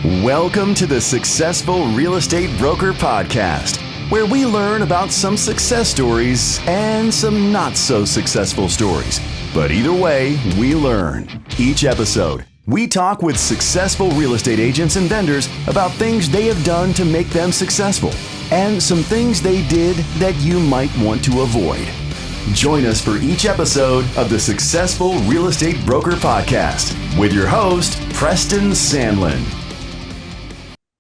Welcome to the Successful Real Estate Broker Podcast, where we learn about some success stories and some not so successful stories. But either way, we learn. Each episode, we talk with successful real estate agents and vendors about things they have done to make them successful and some things they did that you might want to avoid. Join us for each episode of the Successful Real Estate Broker Podcast with your host, Preston Sandlin.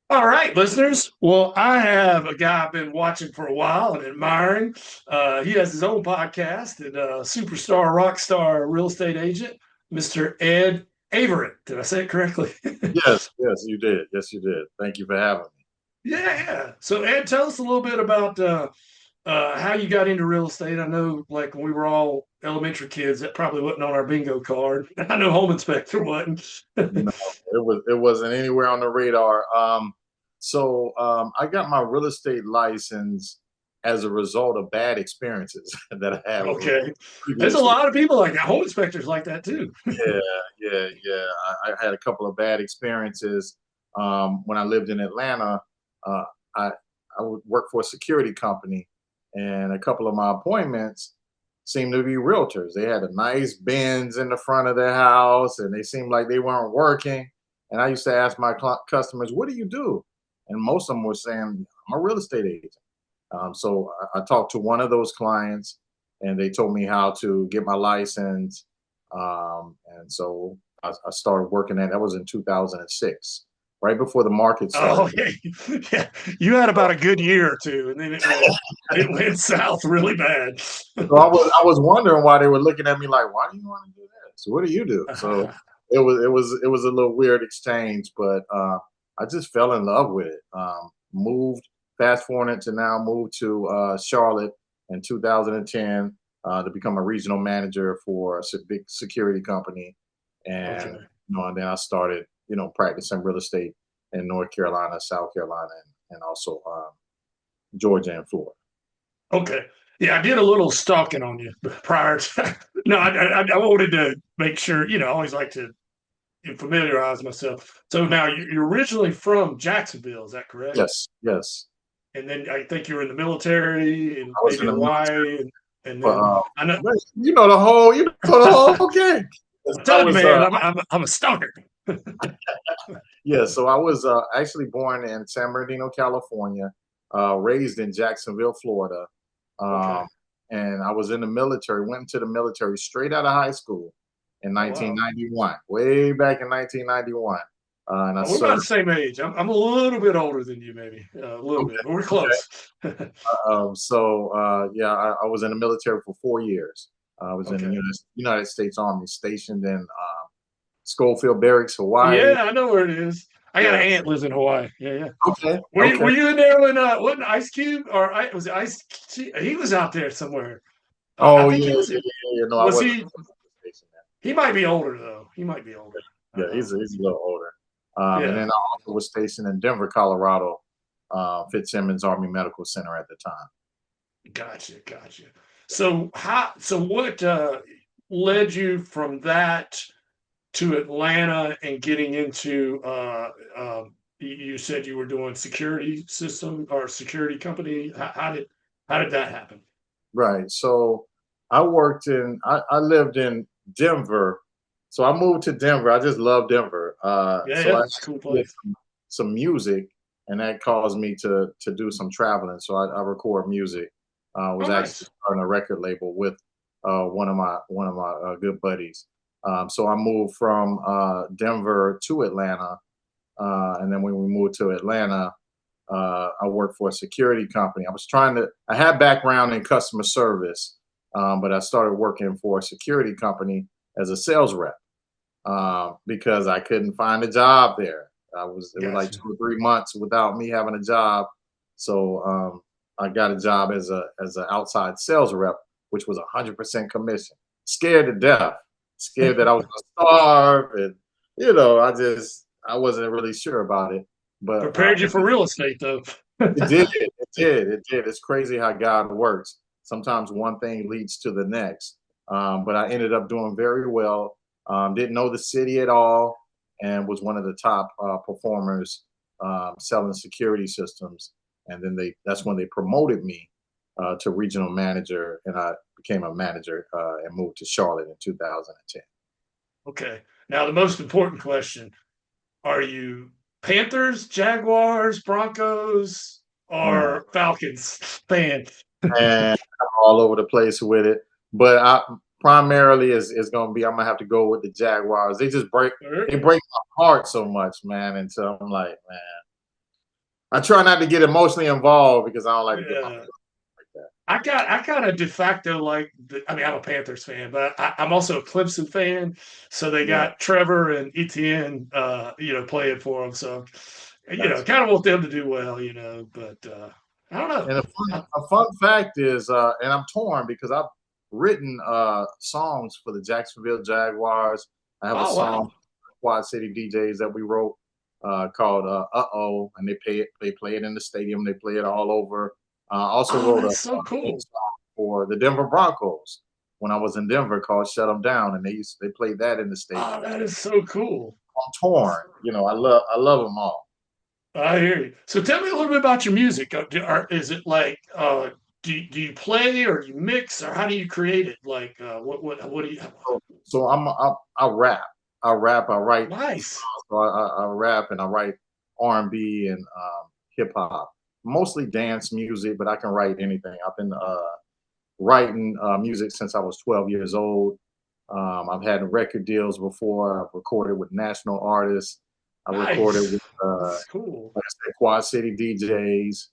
All right, listeners. Well, I have a guy I've been watching for a while and admiring. He has his own podcast and superstar, rock star real estate agent, Mr. Ed Averette. Did I say it correctly? Yes, you did. Yes, you did. Thank you for having me. Yeah. So, Ed, tell us a little bit about how you got into real estate. I know, like, when we were all elementary kids, that probably wasn't on our bingo card. I know home inspector wasn't. No, it wasn't anywhere on the radar. I got my real estate license as a result of bad experiences that I had. Okay. There's a lot of people like that. Home inspectors like that too. Yeah. I had a couple of bad experiences. When I lived in Atlanta, I would work for a security company, and a couple of my appointments seemed to be realtors. They had a nice Benz in the front of their house, and they seemed like they weren't working. And I used to ask my customers, "What do you do?" And most of them were saying, "I'm a real estate agent." So I talked to one of those clients, and they told me how to get my license. And so I started working that was in 2006, right before the market started. Oh, yeah. You had about a good year or two, and then it went south really bad. So I was wondering why they were looking at me like, "Why do you want to do that? So what do you do?" So it was a little weird exchange, but I just fell in love with it. Fast forward to now, moved to Charlotte in 2010 to become a regional manager for a big security company, and and then I started practicing real estate in North Carolina, South Carolina, and also Georgia and Florida. Okay. Yeah, I did a little stalking on you prior to. No, I wanted to make sure. I always like to familiarize myself. So now you're originally from Jacksonville, is that correct? Yes. And then I think you were in the military and maybe Hawaii, and then I know the whole game. Tell me, man, I'm a stalker. Yeah, so I was actually born in San Bernardino, California, raised in Jacksonville, Florida, and I was in the military. Went into the military straight out of high school in 1991, way back in 1991. And we're about the same age. I'm a little bit older than you, maybe a little bit. But we're close. I was in the military for 4 years. I was in the United States Army, stationed in Schofield Barracks, Hawaii. Yeah, I know where it is. I got an aunt lives in Hawaai. Yeah. Okay. Were you in there when wasn't Ice Cube or was it Ice? He was out there somewhere. No, was he? He might be older though. Yeah, he's a little older. And then I also was stationed in Denver, Colorado, Fitzsimmons Army Medical Center at the time. Gotcha. So what led you from that to Atlanta and getting into? You said you were doing security system or security company. How did that happen? Right. So I lived in Denver. So I moved to Denver. I just love Denver. It's a cool place. Some music, and that caused me to do some traveling. So I record music. Actually starting a record label with one of my good buddies. So I moved from Denver to Atlanta, and then when we moved to Atlanta, I worked for a security company. I had background in customer service, but I started working for a security company as a sales rep because I couldn't find a job there. It was like 2 or 3 months without me having a job. So I got a job as an outside sales rep, which was 100% commission. Scared to death, scared that I was going to starve, and I wasn't really sure about it. But prepared you for real estate, though. It did. It's crazy how God works. Sometimes one thing leads to the next. But I ended up doing very well. Didn't know the city at all. and was one of the top performers selling security systems. And then that's when they promoted me to regional manager, and I became a manager and moved to Charlotte in 2010. Okay. Now the most important question: are you Panthers, Jaguars, Broncos, Man, or Falcons fan? and I'm all over the place with it. But I primarily is going to be, I'm gonna have to go with the Jaguars. They break my heart so much, man. And so I'm like, man, I try not to get emotionally involved because I don't like to get my Yeah. feelings like that. I kind of de facto like I mean, I'm a Panthers fan, but I'm also a Clemson fan. So they Yeah, got Trevor and Etienne, playing for them. So, gotcha. kind of want them to do well, but I don't know. And a fun fact is, and I'm torn because I've written songs for the Jacksonville Jaguars. I have a Oh, song, wow. Quad City DJs, that we wrote called "Uh-Oh," and they play it in the stadium. They play it all over. Also Oh, wrote a that's so theme cool. song for the Denver Broncos when I was in Denver called "Shut 'Em Down," and they played that in the Oh, stadium. that is so cool. I'm torn. I love them all. I hear you. So tell me a little bit about your music. Is it like do you play or you mix or how do you create it? Like what do you? So I rap. I rap. I write. Nice. So I rap and I write R&B and hip hop, mostly dance music, but I can write anything. I've been writing music since I was 12 years old. I've had record deals before. I've recorded with national artists. I recorded Nice. with, That's cool. like I said, Quad City DJs,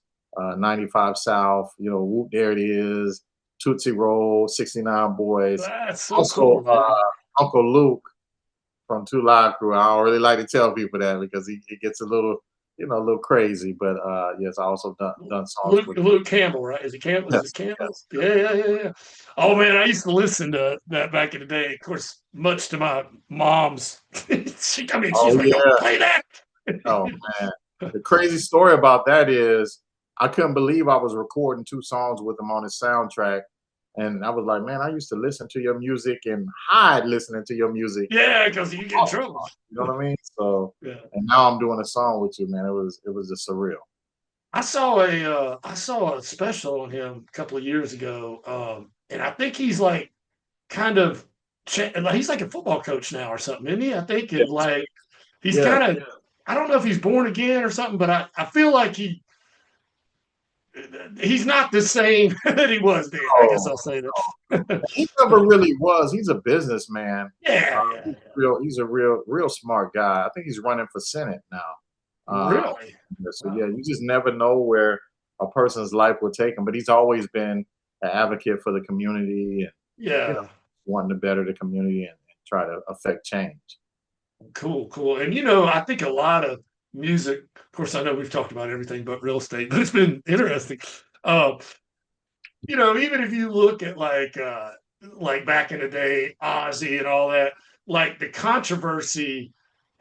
95 South, Whoop, There It Is, Tootsie Roll, 69 Boys. That's so Also, cool, man. Uncle Luke from Two Live Crew. I don't really like to tell people that because he gets a little crazy. But yes, I also done songs with him. Luke Campbell, right? Is it Campbell? Is it Yes, Campbell? yes. Yeah, yeah, yeah, yeah. Oh man, I used to listen to that back in the day. Of course, much to my mom's. She's Oh like, "Don't yeah. play that." Oh man. The crazy story about that is I couldn't believe I was recording two songs with him on his soundtrack. And I was like, man, I used to listen to your music and hide listening to your music. Yeah, because you get in trouble. You know what I mean? So, Yeah. and now I'm doing a song with you, man. It was just surreal. I saw a special on him a couple of years ago, and I think he's like kind of like he's like a football coach now or something, isn't he? I think and Yes. like he's Yeah. kind of I don't know if he's born again or something, but I feel like he's not the same that he was then. I guess Oh, I'll say that. he never really was. He's a businessman. Yeah, yeah, He's yeah. he's a real smart guy. I think he's running for Senate now. Uh, Really? yeah, so Wow. yeah, you just never know where a person's life will take him. But he's always been an advocate for the community and Yeah. wanting to better the community and try to affect change. Cool, cool. And I think a lot of music, of course, I know we've talked about everything but real estate, but it's been interesting. Uh, even if you look at like back in the day, Ozzy and all that, like the controversy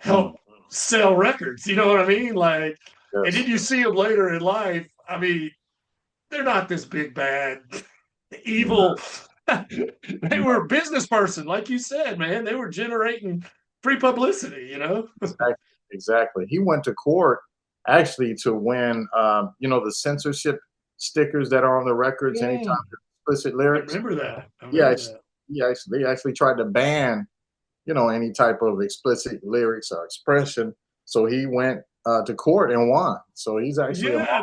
Mm, helped sell records. You know what I mean? Like, and then yes. you see them later in life. I mean, they're not this big bad evil. They No, were a business person, like you said, man. They were generating free publicity. exactly. Exactly. He went to court actually to win, the censorship stickers that are on the records anytime Mm, there's explicit I lyrics. remember that. I Yeah, remember that. they actually tried to ban, any type of explicit lyrics or expression. So he went to court and won. So he's actually a Yeah,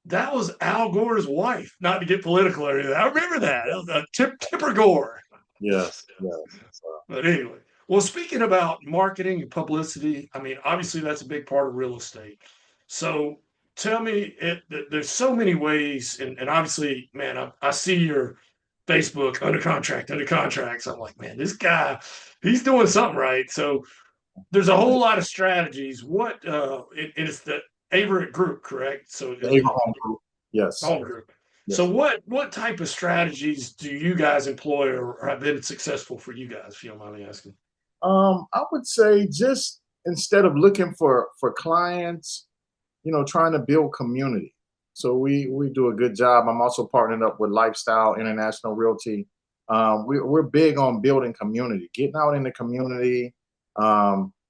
that was Al Gore's wife. Not to get political or anything. I remember that. That was Tipper Gore. yes, yes. So, But anyway, well, speaking about marketing and publicity, I mean, obviously that's a big part of real estate. So tell me, there's so many ways, and obviously, man, I see your Facebook under contract, under contract. So I'm like, man, this guy, he's doing something right. So there's a whole lot of strategies. It's the Averette group, correct? So the is Ava it Home Group. Yes, home group? So yes. what type of strategies do you guys employ or have been successful for you guys, if you don't mind me asking? I would say just instead of looking for clients, trying to build community. So we do a good job. I'm also partnered up with Lifestyle International Realty. We're big on building community, getting out in the community,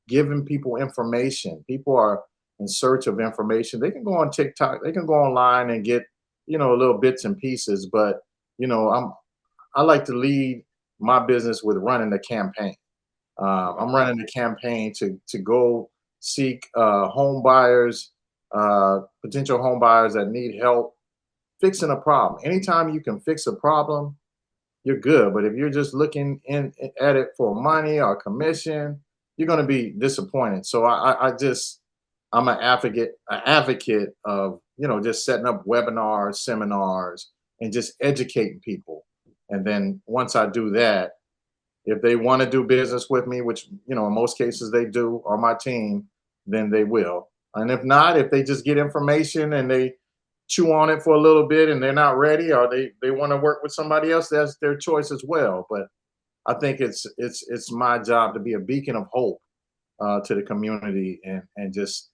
Giving people information. People are in search of information. They can go on TikTok, they can go online and get, little bits and pieces. But, I like to lead my business with running a campaign. I'm running a campaign to go seek home buyers, potential home buyers that need help fixing a problem. Anytime you can fix a problem, you're good. But if you're just looking at it for money or commission, you're going to be disappointed. So I'm an advocate of, just setting up webinars, seminars, and just educating people. And then once I do that, if they want to do business with me, which, in most cases they do, or my team, then they will. And if not, if they just get information and they chew on it for a little bit and they're not ready, or they want to work with somebody else, that's their choice as well. But I think it's my job to be a beacon of hope to the community, and just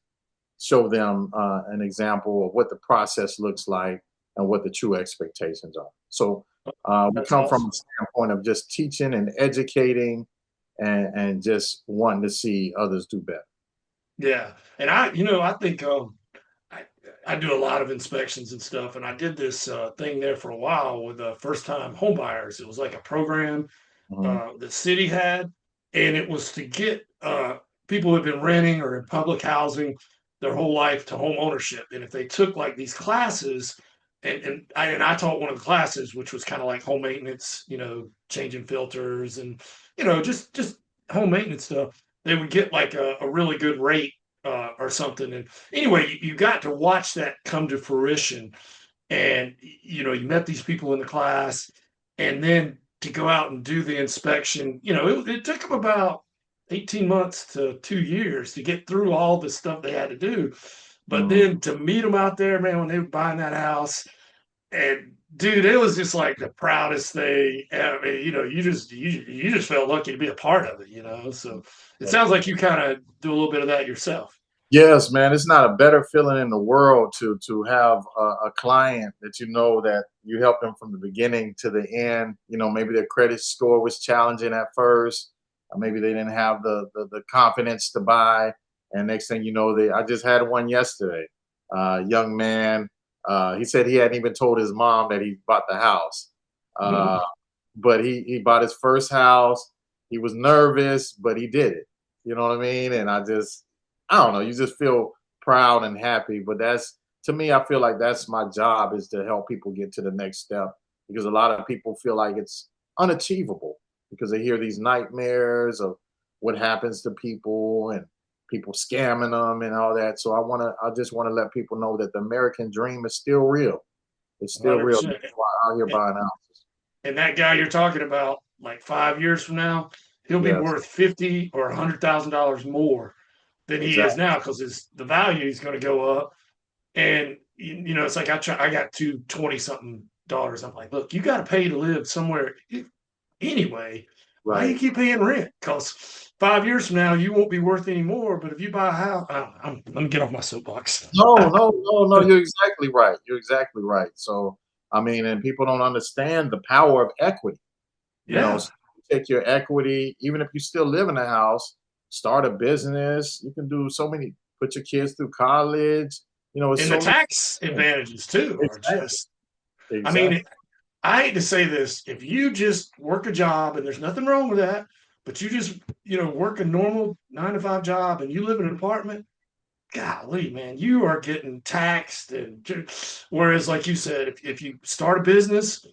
show them an example of what the process looks like and what the true expectations are. So we come from a standpoint of just teaching and educating, and just wanting to see others do better. Yeah, and I think I do a lot of inspections and stuff, and I did this thing there for a while with first-time home buyers. It was like a program Mhm. the city had, and it was to get people who have been renting or in public housing their whole life to home ownership. And if they took like these classes, and I taught one of the classes, which was kind of like home maintenance, changing filters and just home maintenance stuff, they would get like a really good rate or something. And anyway, you got to watch that come to fruition. And you met these people in the class, and then to go out and do the inspection, it took them about 18 months to 2 years to get through all the stuff they had to do. But Mhm. then to meet them out there, man, when they were buying that house, and dude, it was just like the proudest thing. I mean, you just felt lucky to be a part of it. So it sounds like you kind of do a little bit of that yourself. Yes, man, it's not a better feeling in the world to have a client that that you helped them from the beginning to the end. Maybe their credit score was challenging at first, or maybe they didn't have the confidence to buy, and next thing you know, I just had one yesterday. Young man, he said he hadn't even told his mom that he bought the house, uh, but he bought his first house. He was nervous, but he did it. You know what I mean? And I don't know, you just feel proud and happy. But to me, I feel like that's my job, is to help people get to the next step, because a lot of people feel like it's unachievable because they hear these nightmares of what happens to people, and people scamming them and all that. So I just want to let people know that the American dream is still real. It's still real. 100%. People are out here buying houses. And that guy you're talking about, like 5 years from now, he'll be Yes, worth 50 or $100,000 more than he is exactly. now, because the value is going to go up. And it's like I got two 20-something daughters. I'm like, look, you got to pay to live somewhere anyway. Why do you Right. keep paying rent? Because 5 years from now, you won't be worth any more. But if you buy a house, let me get off my soapbox. No, no, no, no. You're exactly right. You're exactly right. So, I mean, and people don't understand the power of equity. Yeah. So take your equity, even if you still live in a house, start a business. You can do so many, put your kids through college. It's And the so many tax things. advantages too are Exactly. just, I Exactly. mean, I hate to say this, if you just work a job, and there's nothing wrong with that, but you just, work a normal 9 to 5 job and you live in an apartment, golly, man, you are getting taxed. Whereas, like you said, if you start a business,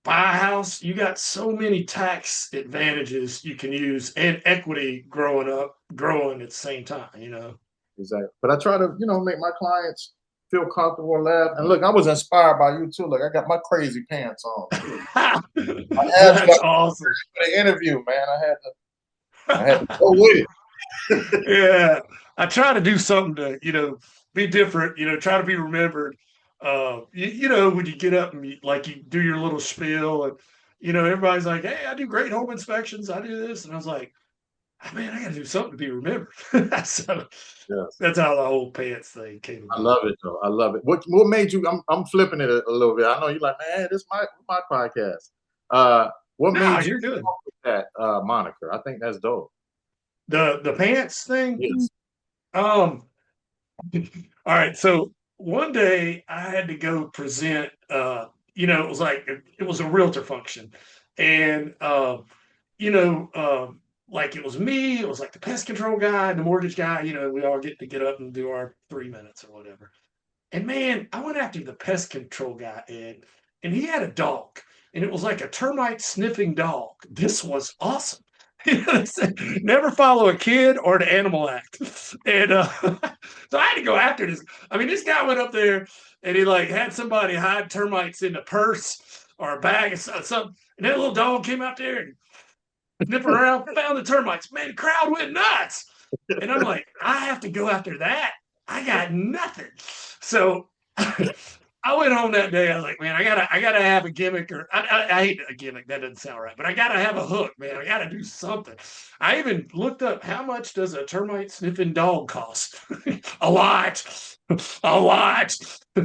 buy a house, you got so many tax advantages you can use, and equity growing at the same time. Exactly. But I try to, make my clients feel comfortable and laugh. And look, I was inspired by you too. Look, I got my crazy pants on too. My abs got That's awesome. for the interview, man. I had to go with it. Yeah, I try to do something to, be different, try to be remembered. When you get up and you do your little spiel, and, everybody's like, hey, I do great home inspections. I do this. And I was like, "Ah, man, I got to do something to be remembered." So Yes. that's how the whole pants thing came I about. love it though. I love it. What made you? I'm flipping it a little bit. I know you're like, man, this is my podcast. What No, made you you're come good. up with that moniker? I think that's dope. The pants thing. Yes. All right. So one day I had to go present. It was a realtor function, and like it was me. It was like the pest control guy, the mortgage guy. We all get up and do our 3 minutes or whatever. And man, I went after the pest control guy, Ed, and he had a dog, and it was like a termite sniffing dog. This was awesome. They said, never follow a kid or the animal act. And so I had to go after this. I mean, this guy went up there and he like had somebody hide termites in a purse or a bag or something. And that little dog came out there and sniffing around, found the termites. Man, the crowd went nuts. And I'm like, I have to go after that. I got nothing. So I went home that day. I was like, man, I gotta have a gimmick, or I hate a gimmick. That doesn't sound right, but I gotta have a hook, man. I gotta do something. I even looked up how much does a termite sniffing dog cost? A lot, a lot.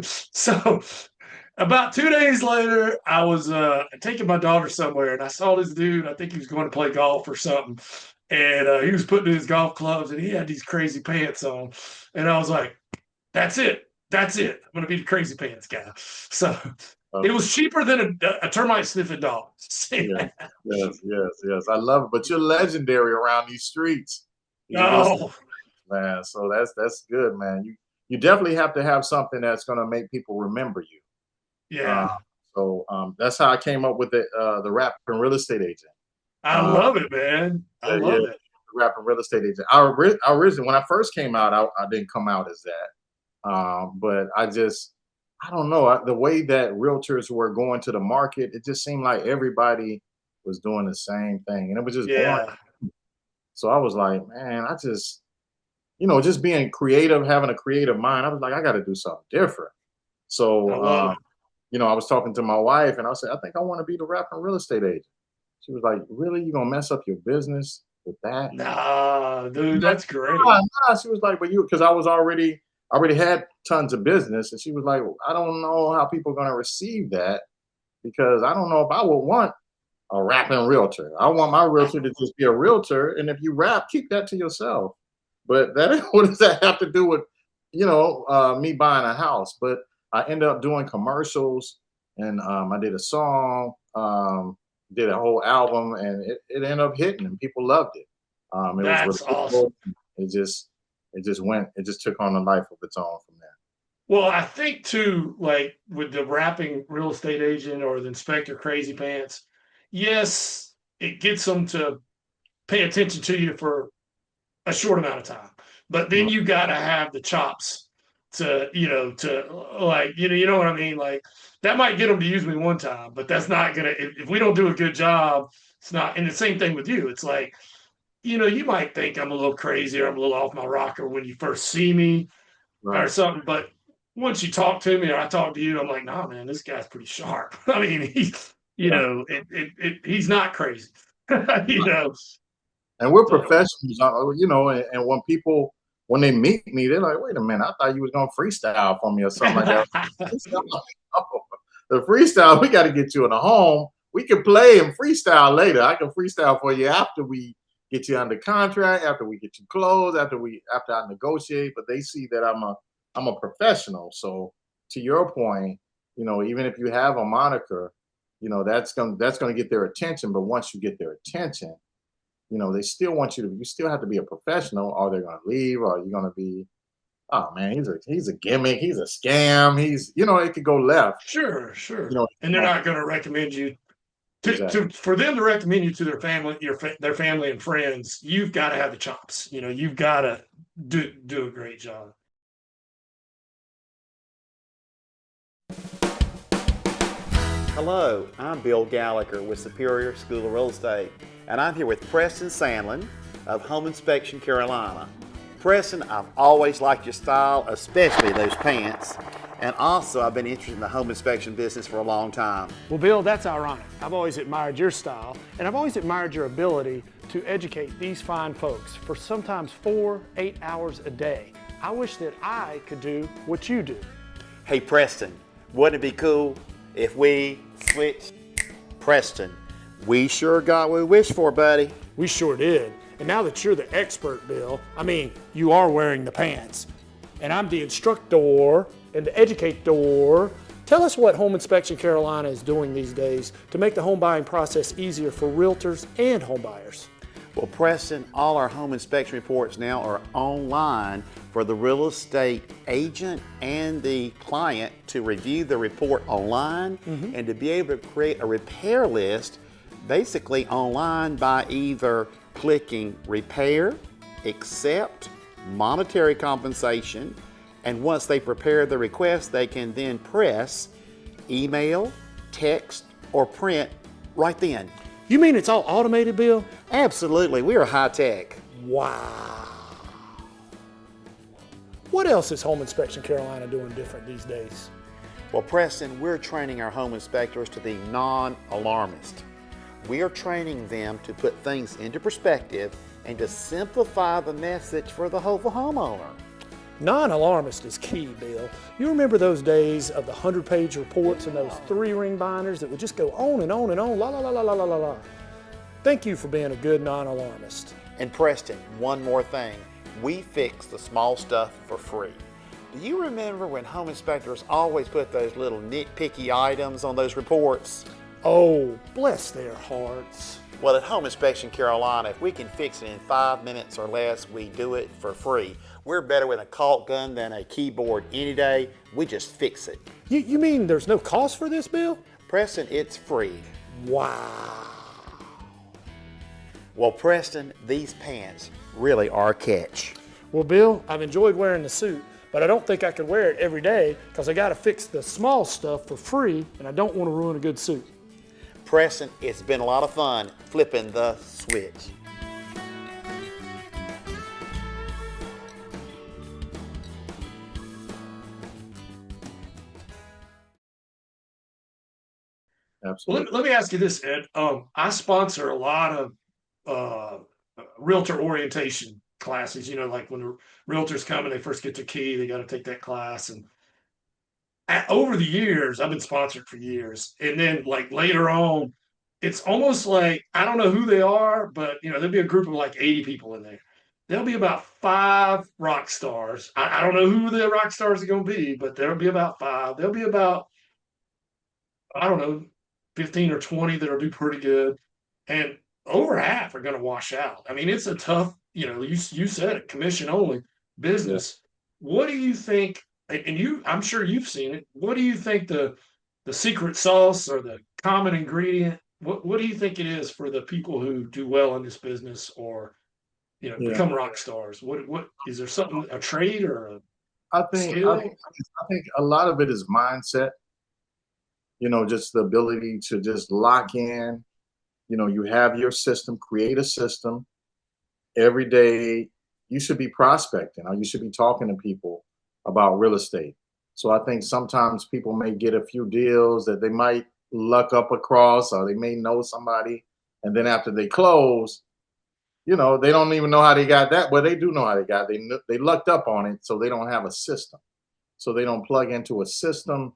So about 2 days later, I was taking my daughter somewhere, and I saw this dude. I think he was going to play golf or something, and he was putting in his golf clubs, and he had these crazy pants on, and I was like, that's it. That's it. I'm going to be the crazy pants guy. So it was cheaper than a termite sniffing dog. Yes, yes. I love it. But you're legendary around these streets. Oh, Man. So that's good, man. You definitely have to have something that's going to make people remember you. yeah. So that's how I came up with the rap and real estate agent. I love it, man. I love it. Rap and real estate agent. I originally, when I first came out, I didn't come out as that. But I don't know, the way that realtors were going to the market, it just seemed like everybody was doing the same thing, and it was just boring. So I was like, man, I just, just being creative, having a creative mind, I was like, I got to do something different. So, I was talking to my wife, and I said, I think I want to be the rap and real estate agent. She was like, really? You gonna mess up your business with that? Nah, dude, that's great. Nah. She was like, but because I already had tons of business, and she was like, I don't know how people are going to receive that, because I don't know if I would want a rapping realtor. I want my realtor to just be a realtor, and if you rap, keep that to yourself. But what does that have to do with me buying a house? But I ended up doing commercials, and I did a song, did a whole album, and it ended up hitting, and people loved it. That's awesome. It just took on a life of its own from there. Well, I think too, like with the rapping real estate agent or the Inspector Crazy Pants, yes, it gets them to pay attention to you for a short amount of time, but then you got to have the chops to like, you know what I mean? Like that might get them to use me one time, but that's not gonna, if we don't do a good job, it's not. And the same thing with you. It's like, you might think I'm a little crazy or I'm a little off my rocker when you first see me or something, but once you talk to me or I talk to you, I'm like, nah, man, this guy's pretty sharp. I mean, he's not crazy, And we're professionals, and when they meet me, they're like, wait a minute, I thought you was going to freestyle for me or something like that. The freestyle, we got to get you in a home. We can play and freestyle later. I can freestyle for you after we get you under contract, after we get you closed, after I negotiate. But they see that I'm a professional. So to your point, even if you have a moniker, that's gonna get their attention. But once you get their attention, they still want you still have to be a professional, or they're gonna leave, or you're gonna be, oh man, he's a gimmick, he's a scam, it could go left. Sure. And they're not gonna recommend you. For them to recommend you to their family, their family and friends, you've got to have the chops. You've got to do a great job. Hello, I'm Bill Gallagher with Superior School of Real Estate, and I'm here with Preston Sandlin of Home Inspection Carolina. Preston, I've always liked your style, especially those pants. And also, I've been interested in the home inspection business for a long time. Well, Bill, that's ironic. I've always admired your style, and I've always admired your ability to educate these fine folks for sometimes 4-8 hours a day. I wish that I could do what you do. Hey, Preston, wouldn't it be cool if we switched? Preston, we sure got what we wished for, buddy. We sure did. And now that you're the expert, Bill, I mean, you are wearing the pants. And I'm the instructor and the educator. Tell us what Home Inspection Carolina is doing these days to make the home buying process easier for realtors and home buyers. Well, Preston, all our home inspection reports now are online for the real estate agent and the client to review the report online and to be able to create a repair list basically online by either clicking repair, accept, monetary compensation, and once they prepare the request, they can then press email, text, or print right then. You mean it's all automated, Bill? Absolutely, we are high tech. Wow. What else is Home Inspection Carolina doing different these days? Well, Preston, we're training our home inspectors to be non-alarmist. We are training them to put things into perspective and to simplify the message for the homeowner. Non-alarmist is key, Bill. You remember those days of the 100-page reports and those 3-ring binders that would just go on and on and on, la la la la la la la la. Thank you for being a good non-alarmist. And Preston, one more thing. We fix the small stuff for free. Do you remember when home inspectors always put those little nitpicky items on those reports? Oh, bless their hearts. Well, at Home Inspection Carolina, if we can fix it in 5 minutes or less, we do it for free. We're better with a caulk gun than a keyboard any day. We just fix it. You mean there's no cost for this, Bill? Preston, it's free. Wow. Well, Preston, these pants really are a catch. Well, Bill, I've enjoyed wearing the suit, but I don't think I could wear it every day because I got to fix the small stuff for free, and I don't want to ruin a good suit. Preston, it's been a lot of fun flipping the switch. Absolutely. Let me ask you this, Ed. I sponsor a lot of realtor orientation classes. You know, like when the realtors come and they first get their key, they got to take that class. And over the years, I've been sponsored for years. And then like later on, it's almost like, I don't know who they are, but you know, there'll be a group of like 80 people in there. There'll be about 5 rock stars. I don't know who the rock stars are going to be, but there'll be about 5. There'll be about, I don't know, 15 or 20 that'll do pretty good. And over half are going to wash out. I mean, it's a tough, you know, you said it, commission only business. Yeah. What do you think? And I'm sure you've seen it. What do you think the secret sauce or the common ingredient? What do you think it is for the people who do well in this business or, you know, become rock stars? What is there something, a trade or a skill? I think a lot of it is mindset. You know, just the ability to just lock in. You know, you have your system, create a system. Every day you should be prospecting or you should be talking to people about real estate. So I think sometimes people may get a few deals that they might luck up across or they may know somebody. And then after they close, you know, they don't even know how they got that. Well, they do know how they got it. They lucked up on it, so they don't have a system. So they don't plug into a system.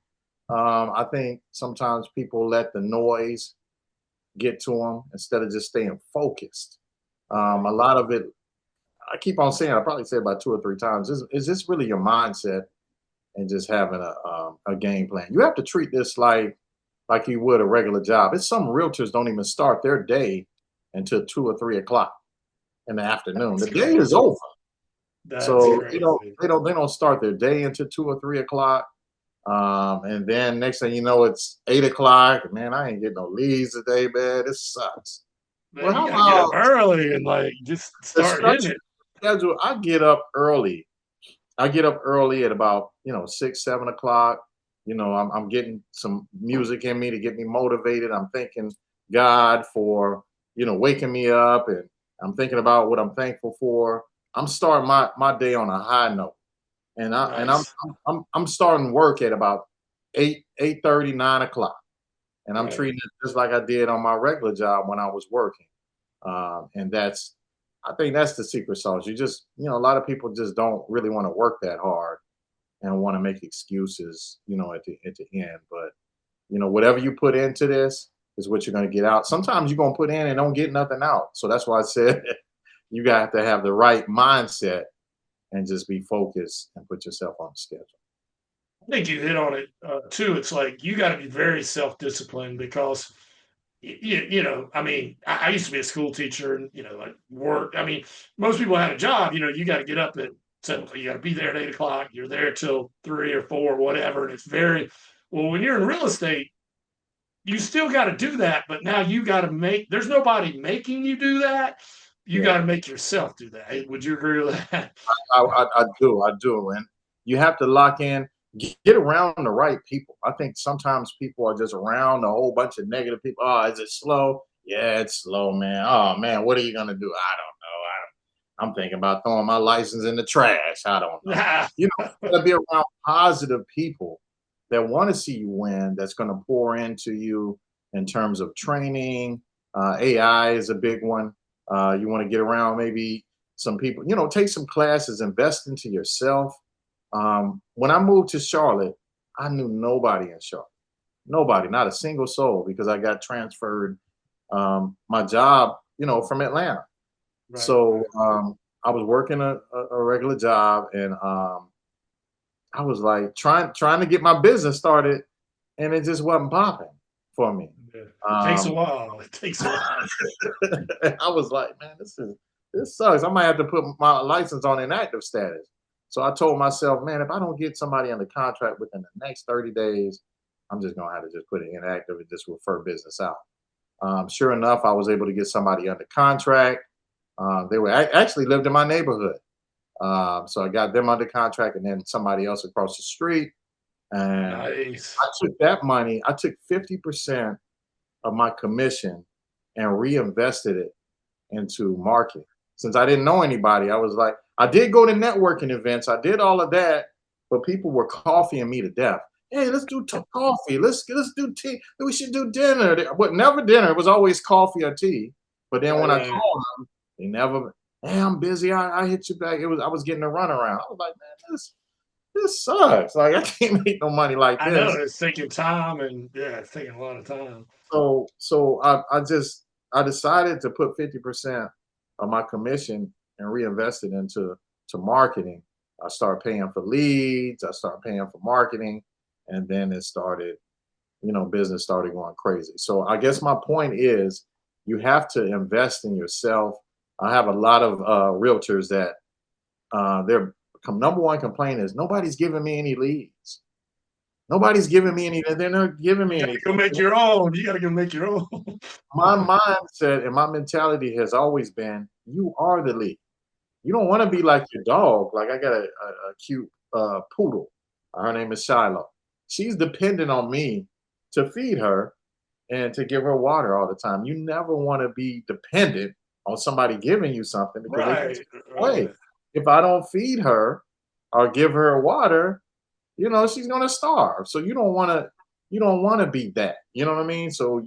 I think sometimes people let the noise get to them instead of just staying focused. A lot of it, I keep on saying, I probably say about 2 or 3 times, is this really your mindset and just having a game plan? You have to treat this like you would a regular job. It's some realtors don't even start their day until 2 or 3 o'clock in the afternoon. The day is over. So they don't start their day until 2 or 3 o'clock. And then next thing you know, it's 8 o'clock. Man, I ain't getting no leads today, man. This sucks. Man, well, you gotta get up early and like just start hitting it. Schedule. I get up early. I get up early at about 6, 7 o'clock. You know, I'm getting some music in me to get me motivated. I'm thanking God for waking me up, and I'm thinking about what I'm thankful for. I'm starting my day on a high note. And I'm starting work at about 8:30, 9 o'clock, and I'm treating it just like I did on my regular job when I was working. And I think that's the secret sauce. You just, a lot of people just don't really want to work that hard and want to make excuses, at the end. But whatever you put into this is what you're going to get out. Sometimes you're going to put in and don't get nothing out. So that's why I said, you got to have the right mindset and just be focused and put yourself on the schedule. I think you hit on it too. It's like you got to be very self-disciplined because I mean, I used to be a school teacher and, like work. I mean, most people had a job, you got to get up at 7, you got to be there at 8 o'clock. You're there till 3 or 4, whatever. And it's well, when you're in real estate, you still got to do that. But now you got to there's nobody making you do that. You got to make yourself do that. Would you agree with that? I do. And you have to lock in, get around the right people. I think sometimes people are just around a whole bunch of negative people. Oh, is it slow? Yeah, it's slow, man. Oh, man, what are you going to do? I don't know. I'm thinking about throwing my license in the trash. I don't know. You got to be around positive people that want to see you win, that's going to pour into you in terms of training. AI is a big one. You want to get around maybe some people, take some classes, invest into yourself. When I moved to Charlotte, I knew nobody in Charlotte. Nobody, not a single soul, because I got transferred my job, from Atlanta. Right. So I was working a regular job, and I was like trying to get my business started, and it just wasn't popping for me. Yeah. It takes a while. It takes a while. I was like, man, this sucks. I might have to put my license on inactive status. So I told myself, man, if I don't get somebody under contract within the next 30 days, I'm just gonna have to just put it inactive and just refer business out. Sure enough, I was able to get somebody under contract. They actually lived in my neighborhood. So I got them under contract, and then somebody else across the street. And nice. I took that money. I took 50% of my commission and reinvested it into marketing. Since I didn't know anybody, I was like, I did go to networking events. I did all of that, but people were coffeeing me to death. Hey, let's do coffee. Let's do tea. We should do dinner. But never dinner. It was always coffee or tea. But then when I called them, they never. Hey, I'm busy. I hit you back. I was getting a runaround. I was like, man, this sucks. Like, I can't make no money like this. I know, it's taking time, and it's taking a lot of time. So I decided to put 50% of my commission and reinvest it into marketing. I started paying for leads. I started paying for marketing, and then it started, business started going crazy. So I guess my point is, you have to invest in yourself. I have a lot of realtors that their number one complaint is nobody's giving me any leads. Nobody's giving me any. They're not giving me any. Go make your own. You got to go make your own. My mindset and my mentality has always been, you are the lead. You don't want to be like your dog. Like, I got a cute poodle. Her name is Shiloh. She's dependent on me to feed her and to give her water all the time. You never want to be dependent on somebody giving you something, because they can take it away. If I don't feed her or give her water, she's gonna starve. So you don't want to be that. You know what I mean? So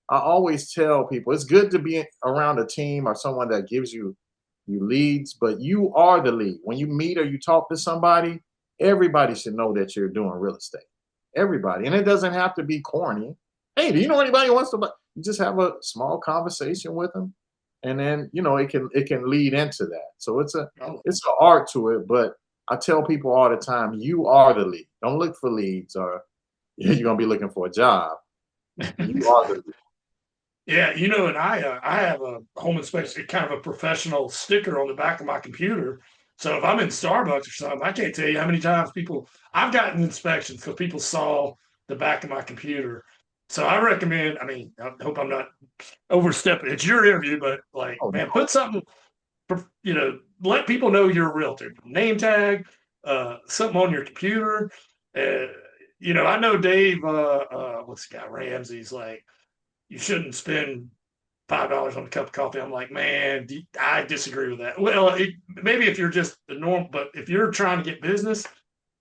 I always tell people, it's good to be around a team or someone that gives you leads, but you are the lead. When you meet or you talk to somebody, everybody should know that you're doing real estate. Everybody. And it doesn't have to be corny. Hey, do you know anybody who wants to buy? You just have a small conversation with them, and then it can lead into that. So it's an art to it. But I tell people all the time, you are the lead. Don't look for leads, or you're gonna be looking for a job. You are the lead. Yeah, and I have a home inspection, kind of a professional sticker on the back of my computer. So if I'm in Starbucks or something, I can't tell you how many times I've gotten inspections because people saw the back of my computer. So I recommend, I hope I'm not overstepping. It's your interview, but put something, let people know you're a realtor. Name tag, something on your computer. I know Dave, what's the guy, Ramsey's like, you shouldn't spend $5 on a cup of coffee. I'm like, man, I disagree with that. Well, maybe if you're just the norm, but if you're trying to get business,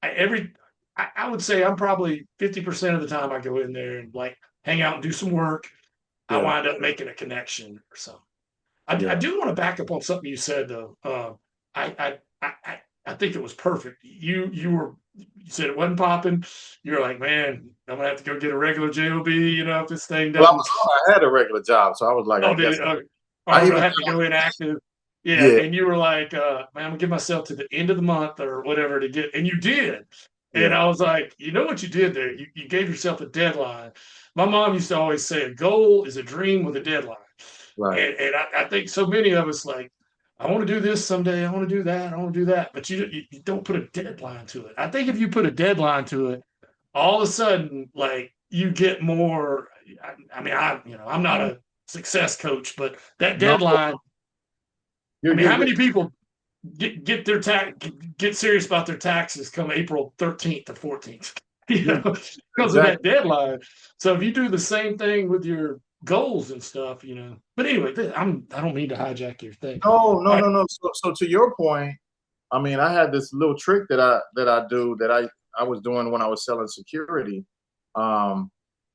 I would say I'm probably 50% of the time I go in there and hang out and do some work. Yeah. I wind up making a connection or something. I do want to back up on something you said though. I think it was perfect. You said it wasn't popping. You're like, man, I'm gonna have to go get a regular job. If this thing doesn't. Well, I had a regular job, so I was like, I have to go inactive. Yeah, Yeah, and you were like, man, I'm gonna give myself to the end of the month or whatever to get, and you did. And yeah, I was like, you know what you did there? You gave yourself a deadline. My mom used to always say a goal is a dream with a deadline. right. And I think so many of us like, I want to do this someday, I want to do that, I want to do that, but you don't put a deadline to it. I think if you put a deadline to it, all of a sudden, like you get more. I mean, I'm not a success coach, but that No, deadline. I mean, how you're many people get serious about their taxes come April 13th or 14th? you're Because of that exactly. deadline. So if you do the same thing with your goals and stuff. But anyway, I don't mean to hijack your thing. No, no, All right. no, no. So to your point, I mean, I had this little trick that I do that I was doing when I was selling security. Um,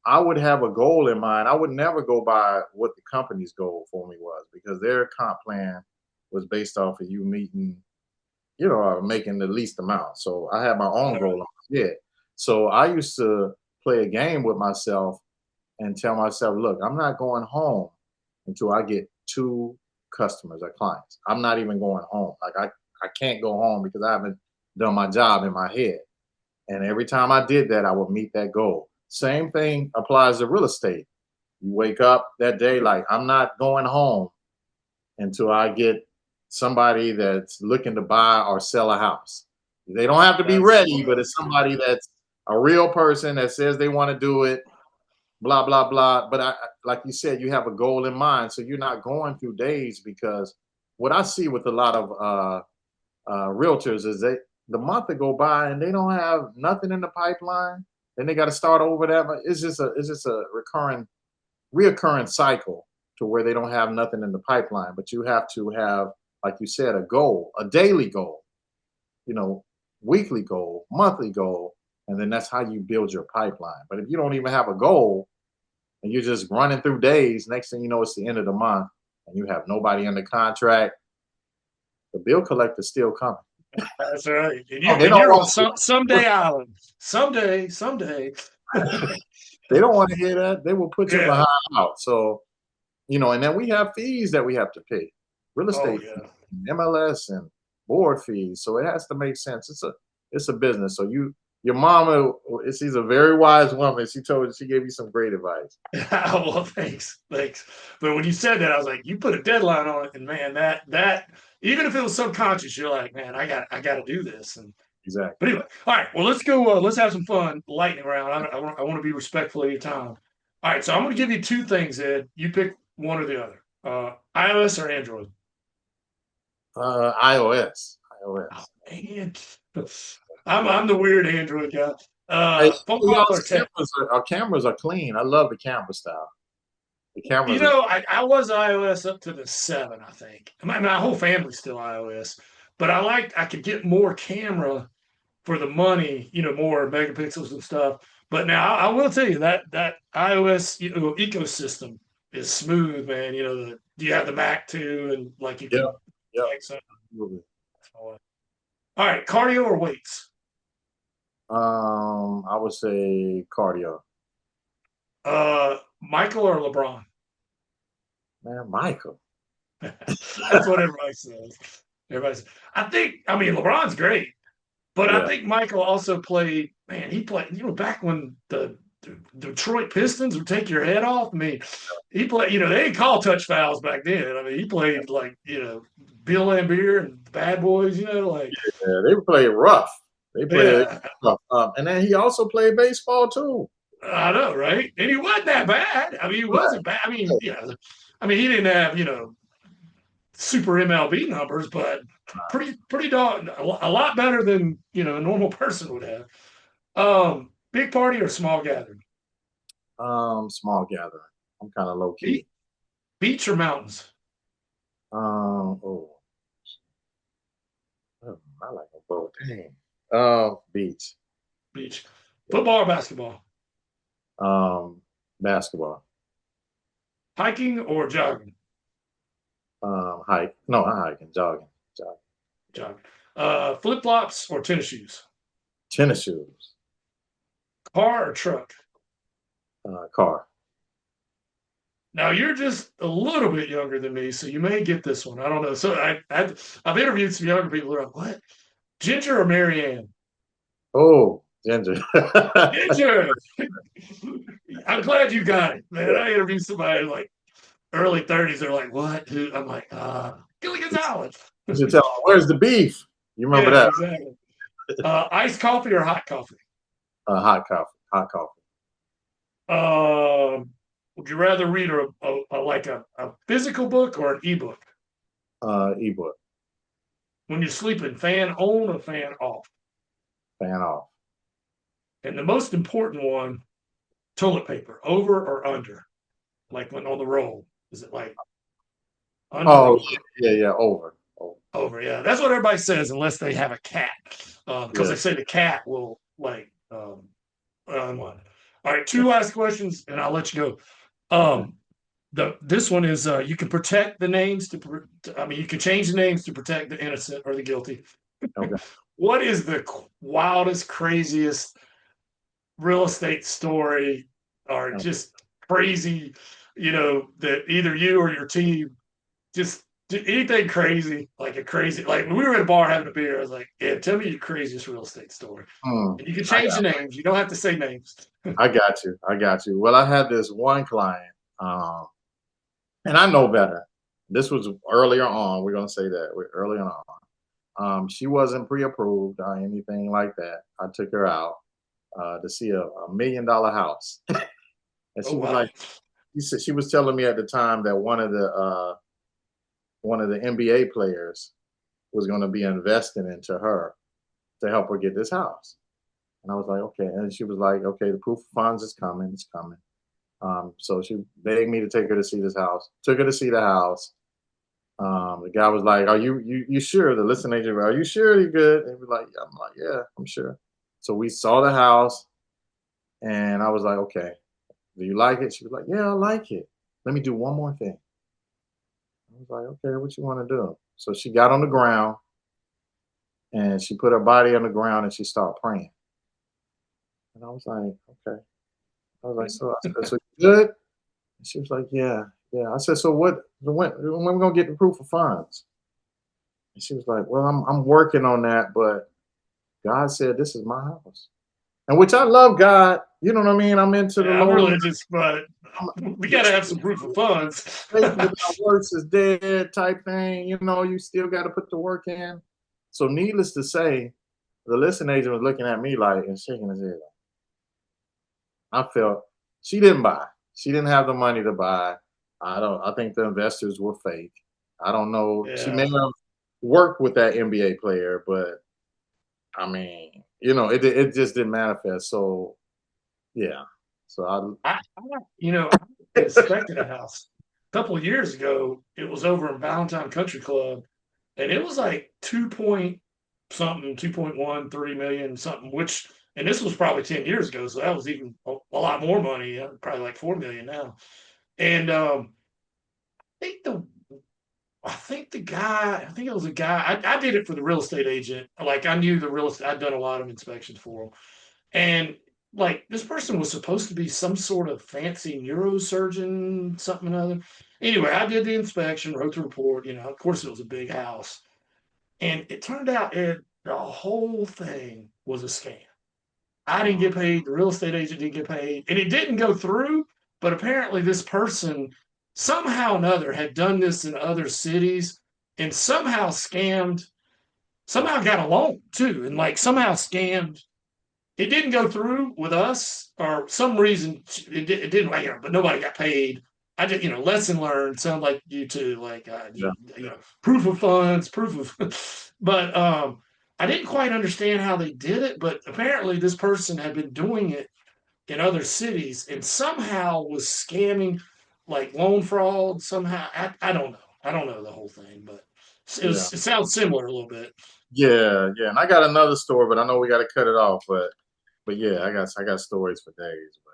I would have a goal in mind. I would never go by what the company's goal for me was because their comp plan was based off of you meeting, making the least amount. So I had my own All goal right. in my head. So I used to play a game with myself and tell myself, look, I'm not going home until I get two customers or clients. I'm not even going home. Like I can't go home because I haven't done my job in my head. And every time I did that, I would meet that goal. Same thing applies to real estate. You wake up that day like I'm not going home until I get somebody that's looking to buy or sell a house. They don't have to be That's ready, smart. but it's somebody that's a real person that says they want to do it, blah, blah, blah. But like you said, you have a goal in mind. So you're not going through days because what I see with a lot of realtors is the month that go by and they don't have nothing in the pipeline. Then they got to start over that. It's just a reoccurring cycle to where they don't have nothing in the pipeline. But you have to have, like you said, a goal, a daily goal, you know, weekly goal, monthly goal, and then that's how you build your pipeline. But if you don't even have a goal and you're just running through days, next thing you know, it's the end of the month and you have nobody under contract, the bill collector's still coming. That's right. And Oh, they don't you're on want someday island. Someday. they don't want to hear that. They will put you Yeah. behind out. So, and then we have fees that we have to pay. Real Oh estate yeah. fees, MLS and board fees. So it has to make sense. It's a business. So your mama, she's a very wise woman. She gave you some great advice. Well, thanks. But when you said that, I was like, you put a deadline on it, and man, that even if it was subconscious, you're like, man, I got to do this. But Exactly. anyway, all right. Well, let's go. Let's have some fun. Lightning round. I want to be respectful of your time. All right. So I'm going to give you two things, Ed. You pick one or the other. iOS or Android. iOS. Oh iOS. man, I'm the weird Android guy. Hey, Football or tech. our cameras are clean. I love the camera style. The cameras are I was iOS up to the 7, I think. My whole family's still iOS, but I could get more camera for the money, more megapixels and stuff. But now I will tell you that iOS ecosystem is smooth, man. Do you have the Mac too, and like you yeah, can. yeah. Excellent. Absolutely. All right, cardio or weights? I would say cardio. Michael or LeBron? Man, Michael. That's what everybody says. I mean, LeBron's great, but I Yeah. think Michael also played. Man, he played. Back when the Detroit Pistons would take your head off. I mean, he played. They didn't call touch fouls back then. I mean, he played like Bill Laimbeer and the Bad Boys. Like Yeah, they play rough. They play yeah, rough. And then he also played baseball too. I know, right? And he wasn't that bad. I mean, he wasn't bad. I mean, he didn't have super MLB numbers, but pretty dog a lot better than a normal person would have. Big party or small gathering? Small gathering. I'm kind of low key. Beach or mountains? Oh, I like them both. Dang. Beach. Beach. Football or basketball? Basketball. Hiking or jogging? Hike. No, not hiking. Jogging. Jogging. Flip flops or tennis shoes? Tennis shoes. Car or truck? Car. Now you're just a little bit younger than me, so you may get this one. I don't know. So I've interviewed some younger people who are like, what? Ginger or Marianne? Oh, Ginger. Ginger. I'm glad you got it, man. I interviewed somebody like early 30s. They're like, what? Who? I'm like, Gilly Gonzalez. You should tell them, where's the beef? You remember Yeah, that? exactly. Iced coffee or hot coffee? Hot coffee. Hot coffee. Would you rather read a physical book or an ebook? Ebook. When you're sleeping, fan on or fan off? Fan off. And the most important one, toilet paper, over or under? Like when on the roll. Is it like under? Oh, yeah, over. Over, yeah. That's what everybody says, unless they have a cat. Because they say the cat will one. All right, two last questions, and I'll let you go. This one is you can protect the names you can change the names to protect the innocent or the guilty. Okay. What is the wildest, craziest real estate story or just crazy, that either you or your team just anything crazy, like when we were at a bar having a beer, I was like, yeah, tell me your craziest real estate story. And you can change the names. You don't have to say names. I got you. Well, I had this one client, and I know better. This was earlier on. We're going to say that. Earlier on. She wasn't pre-approved or anything like that. I took her out to see a $1 million house. And she was like, she was telling me at the time that one of the NBA players was going to be investing into her to help her get this house. And I was like, okay. And she was like, okay, the proof of funds is coming. It's coming. So she begged me to take her to see this house. Took her to see the house. The guy was like, are you sure? The listing agent, are you sure you're good? And he was like, yeah. I'm like, yeah, I'm sure. So we saw the house and I was like, okay, do you like it? She was like, yeah, I like it. Let me do one more thing. I was like, okay, what you want to do? So she got on the ground and she put her body on the ground and she started praying. And I was like, okay. I was like, so you good? And she was like, yeah. I said, so when we gonna get the proof of funds? And she was like, well, I'm working on that, but God said this is my house. And which I love God. You know what I mean? I'm into the Lord. I'm religious, but we gotta have some proof of funds. Faith without works is dead type thing. You still got to put the work in. So needless to say, the listing agent was looking at me like and shaking his head. I felt she didn't buy. She didn't have the money to buy. I think the investors were fake. I don't know. Yeah. She may have worked with that NBA player, but I mean, it just didn't manifest. So yeah. So I inspected a house a couple of years ago. It was over in Valentine Country Club, and it was like 2.13 million something, and this was probably 10 years ago, so that was even a lot more money, probably like 4 million now. And I think it was a guy. I did it for the real estate agent. Like I knew the real estate. I'd done a lot of inspections for him, and like this person was supposed to be some sort of fancy neurosurgeon, something or other. Anyway, I did the inspection, wrote the report. Of course, it was a big house, and it turned out the whole thing was a scam. I didn't get paid. The real estate agent didn't get paid, and it didn't go through. But apparently, this person somehow or another had done this in other cities and somehow got a loan too, and like somehow scammed. It didn't go through with us, or some reason it didn't. But nobody got paid. I just, lesson learned. Sound like you too, like proof of funds, but I didn't quite understand how they did it. But apparently, this person had been doing it in other cities and somehow was scamming, like loan fraud. Somehow, I don't know. I don't know the whole thing, but it sounds similar a little bit. Yeah, and I got another story, but I know we got to cut it off. But yeah, I got stories for days. But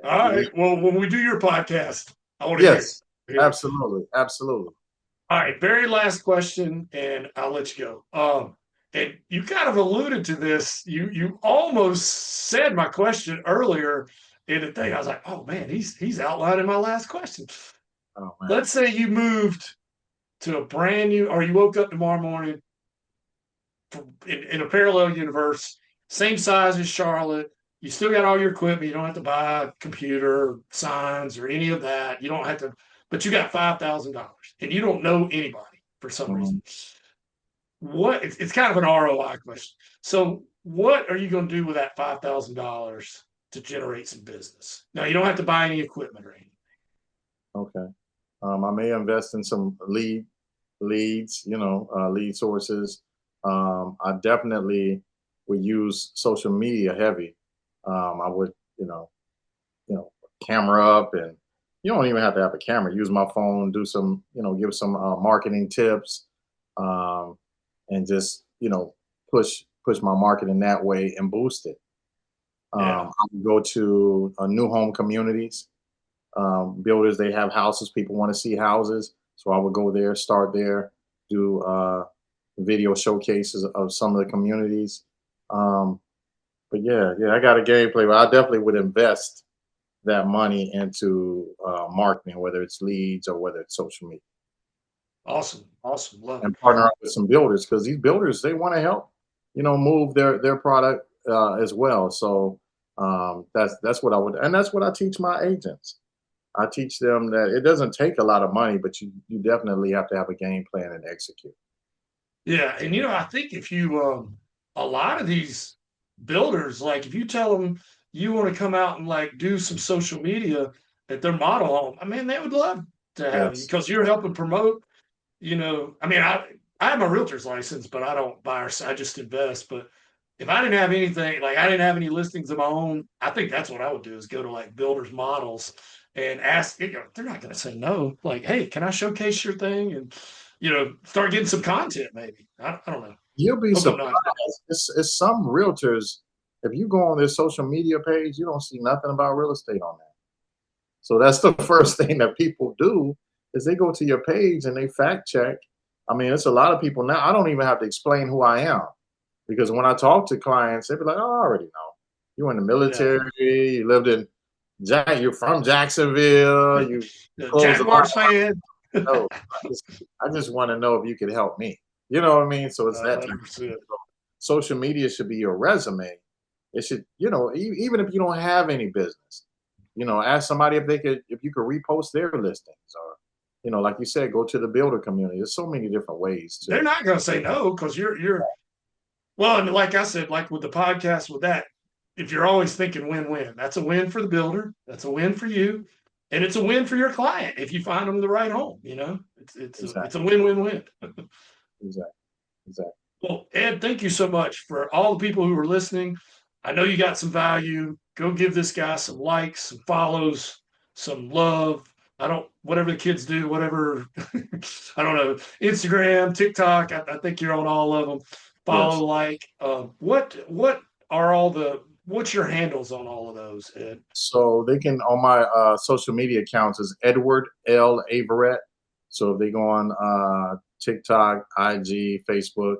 all right. Well, when we do your podcast, I want to hear. Absolutely. All right, very last question, and I'll let you go. And you kind of alluded to this. You almost said my question earlier, in the thing. I was like, oh man, he's outlining my last question. Oh man. Let's say you moved to a brand new, or you woke up tomorrow morning in a parallel universe, same size as Charlotte. You still got all your equipment. You don't have to buy a computer, signs, or any of that. You don't have to, but you got $5,000 and you don't know anybody for some reason. What it's kind of an ROI question. So, what are you going to do with that $5,000 to generate some business? Now, you don't have to buy any equipment or anything. Okay. I may invest in some leads, lead sources. I definitely would use social media heavy. I would, camera up, and you don't even have to have a camera. Use my phone, do some, give some marketing tips, and just, push my marketing that way and boost it. I would go to new home communities. Builders, they have houses. People want to see houses. So I would go there, start there, do video showcases of some of the communities. But yeah, I got a game plan. But I definitely would invest that money into marketing, whether it's leads or whether it's social media. Awesome. Love it. And partner up with some builders, because these builders, they want to help, move their product as well. So that's what I would, and that's what I teach my agents. I teach them that it doesn't take a lot of money, but you definitely have to have a game plan and execute. Yeah, and I think if you a lot of these builders, like if you tell them you want to come out and like do some social media at their model home, I mean, they would love to have you because you're helping promote. I mean, I have my realtor's license, but I don't buy or sell, I just invest. But if I didn't have anything, like I didn't have any listings of my own, I think that's what I would do is go to like builders models and ask. They're not going to say no. Like, hey, can I showcase your thing? And start getting some content. Maybe I don't know. You'll be surprised. It's some realtors. If you go on their social media page, you don't see nothing about real estate on there. So that's the first thing that people do is they go to your page and they fact check. I mean, it's a lot of people now. I don't even have to explain who I am, because when I talk to clients, they be like, "Oh, I already know. You were in the military. You lived in you're from Jacksonville. You Jaguars fan." No, I just want to know if you could help me. You know what I mean? So it's that type of thing. Social media should be your resume. It should, even if you don't have any business, ask somebody if you could repost their listings, or, like you said, go to the builder community. There's so many different ways to. They're not going to say no because you're. Well, and like I said, like with the podcast, with that, if you're always thinking win-win, that's a win for the builder. That's a win for you. And it's a win for your client if you find them the right home. It's Exactly. it's a win-win-win. Exactly. Well, Ed, thank you so much for all the people who are listening. I know you got some value. Go give this guy some likes, some follows, some love. Whatever the kids do, whatever, I don't know, Instagram, TikTok. I think you're on all of them. Follow, like, what are what's your handles on all of those, Ed? So they can, on my social media accounts, is Edward L. Averette. So if they go on TikTok, IG, Facebook,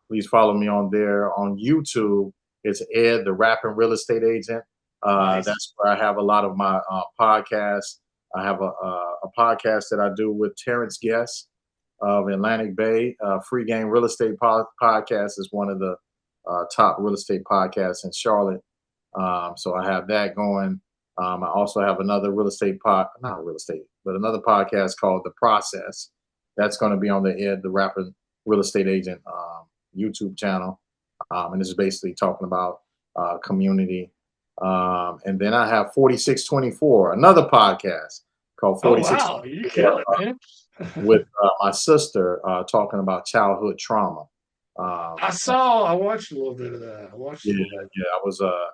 please follow me on there. On YouTube, it's Ed, the Rapping Real Estate Agent. Nice. That's where I have a lot of my podcasts. I have a podcast that I do with Terrence Guest of Atlantic Bay. Free Game Real Estate Podcast is one of the top real estate podcasts in Charlotte. So I have that going. I also have another another podcast called The Process. That's going to be on the Ed, the Rapping Real Estate Agent YouTube channel. And this is basically talking about community. And then I have 4624, another podcast called 46. Oh, wow. You kill it, man. With my sister talking about childhood trauma. I watched a little bit of that.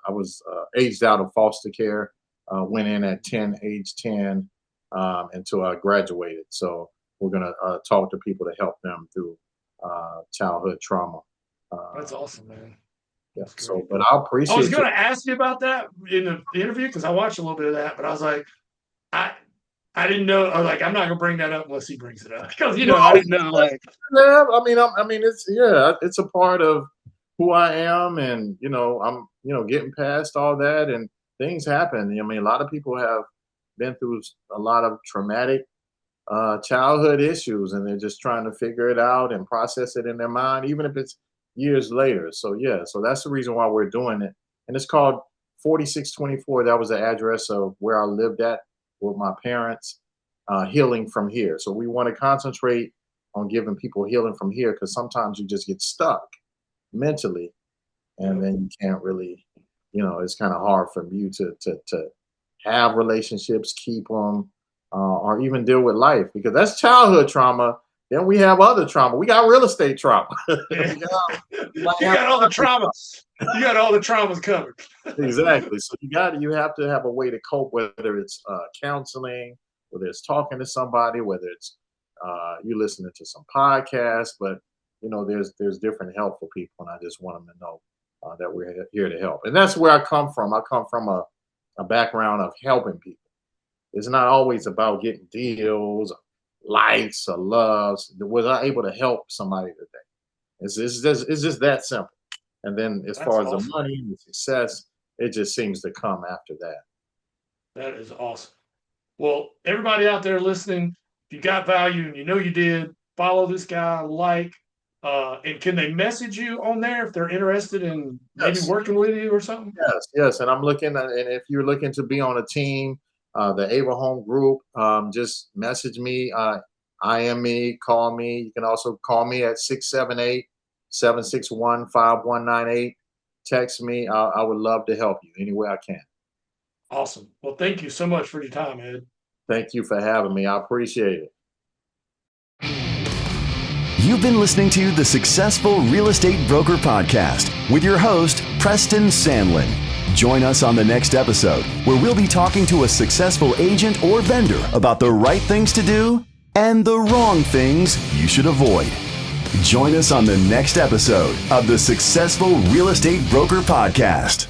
I was aged out of foster care. Went in at age 10 until I graduated. So we're gonna talk to people to help them through childhood trauma. That's awesome, man. Yeah. So, but I appreciate. I was going to ask you about that in the interview because I watched a little bit of that, but I was like, I didn't know. I was like, I'm not going to bring that up unless he brings it up because I didn't know. Like, yeah, it's a part of who I am, and I'm getting past all that, and things happen. I mean, a lot of people have been through a lot of traumatic childhood issues, and they're just trying to figure it out and process it in their mind, even if it's years later. So yeah, so that's the reason why we're doing it. And it's called 4624. That was the address of where I lived at with my parents, healing from here. So we want to concentrate on giving people healing from here, because sometimes you just get stuck mentally, and then you can't really, it's kind of hard for you to have relationships, keep them, or even deal with life, because that's childhood trauma. Then we have other trauma. We got real estate trauma. You got all the traumas. You got all the traumas covered. Exactly. So you have to have a way to cope, whether it's counseling, whether it's talking to somebody, whether it's you listening to some podcasts. But there's different help for people, and I just want them to know that we're here to help. And that's where I come from. I come from a background of helping people. It's not always about getting deals, or likes, or loves. Was I able to help somebody today? It's just that simple. And then as far as the money and the success, it just seems to come after that. That is awesome. Well, everybody out there listening, if you got value and you did, follow this guy, and can they message you on there if they're interested in maybe working with you or something? Yes. And I'm looking and if you're looking to be on a team, the Ava Home Group, just message me, IM me, call me. You can also call me at 678-761-5198. Text me. I would love to help you any way I can. Awesome. Well, thank you so much for your time, Ed. Thank you for having me. I appreciate it. You've been listening to the Successful Real Estate Broker Podcast with your host, Preston Sandlin. Join us on the next episode, where we'll be talking to a successful agent or vendor about the right things to do and the wrong things you should avoid. Join us on the next episode of the Successful Real Estate Broker Podcast.